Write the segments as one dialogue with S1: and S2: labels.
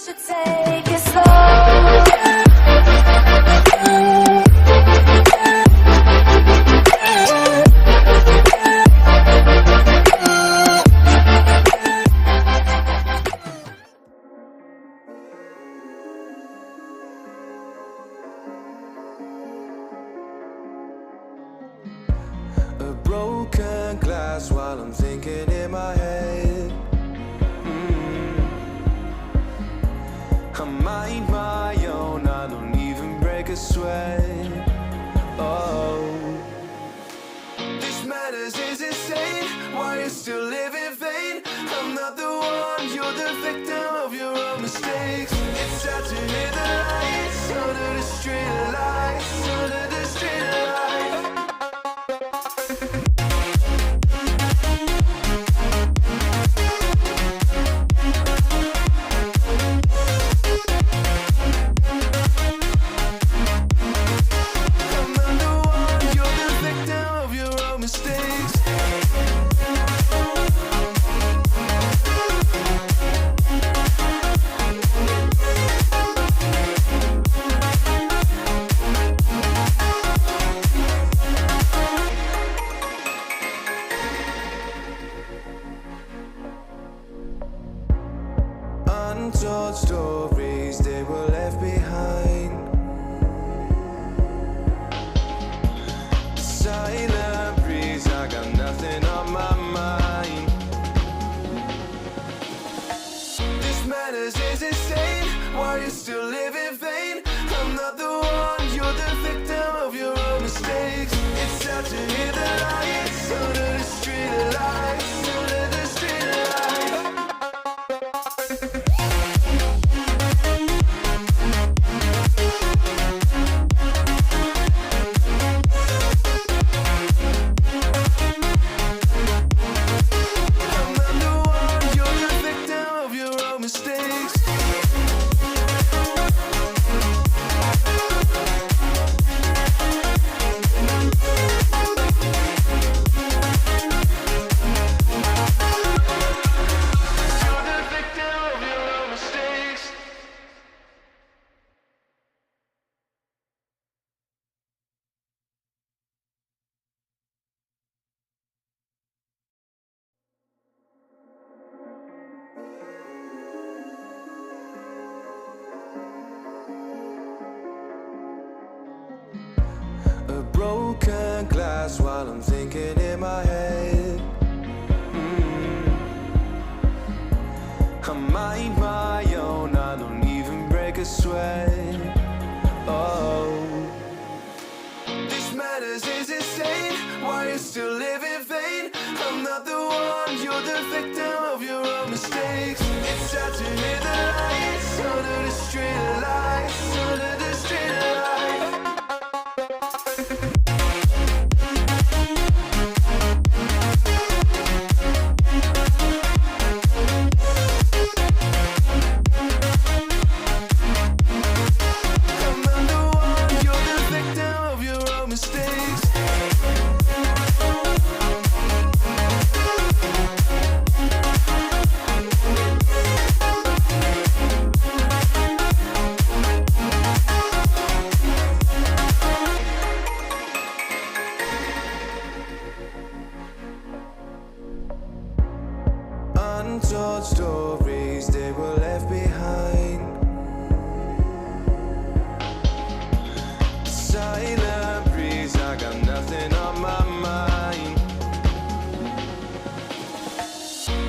S1: should take it slow.
S2: A broken glass while I'm thinking in my head. I mind my own, I don't even break a sweat. Oh, this matters is insane. Why you still live in vain? I'm not the one, you're the victim of your own mistakes. It's sad to hear the lights under the street lights, under the street lights. Untold stories, they were left behind. Silent breeze, I got nothing on my mind. This matters is insane. Why you still live in vain? I'm not the one, you're the victim of your own mistakes. It's sad to hear the lights under the street lights, under the street lights. A broken glass while I'm thinking in my head. I mind my own, I don't even break a sweat. Oh, this matters is insane. Why you still live in vain? I'm not the one, you're the victim of your own mistakes. It's sad to hear the lights under the street lights, under the street lights. Untold stories, they were left behind. Silent breeze, I got nothing on my mind.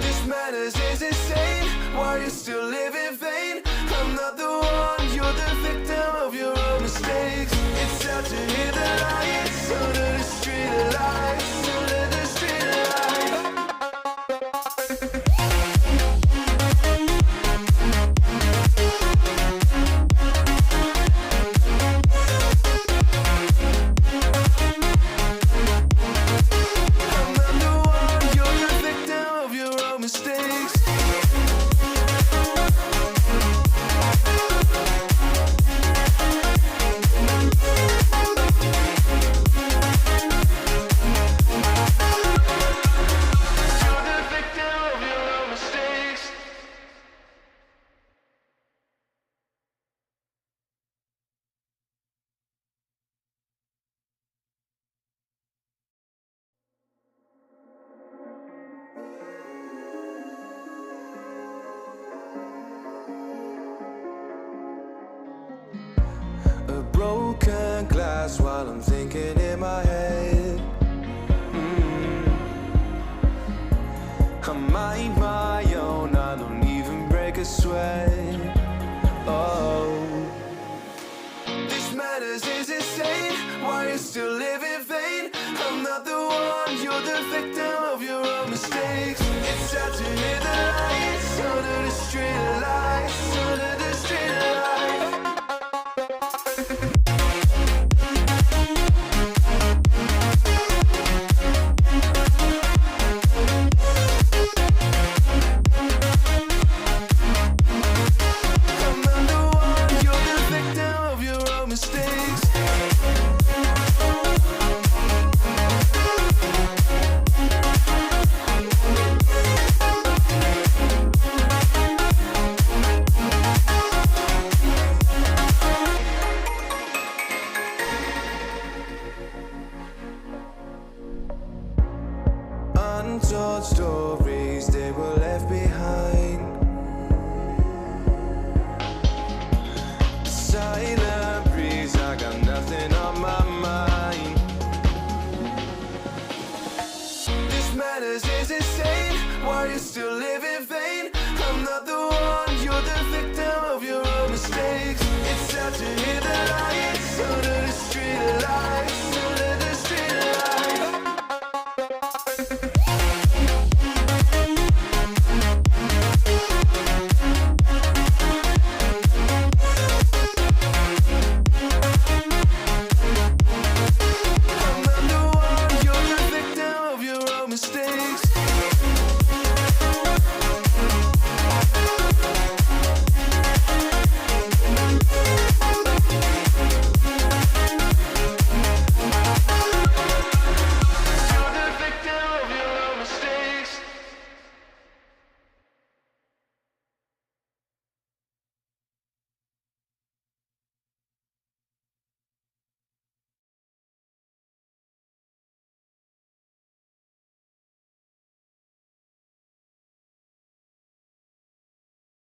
S2: This matters is insane. Why you still live in vain? I'm not the one, you're the victim of your own mistakes. It's sad to hear the lights under the street lights, under the street lights. sweat. Oh, this madness is insane. Why you still live in vain? I'm not the one, you're the victim of your own mistakes. It's time to hit the lights, under the street lights, under the street lights. I'm not the one, you're the victim of your own mistakes. Untold stories, they were left behind. Silent breeze, I got nothing on my mind. This madness is insane. Why you still live in vain? I'm not the one, you're the victim of your own mistakes. It's time to hit the lights, under the street lights, under the street lights. I'm not the one, you're the victim of your own mistakes.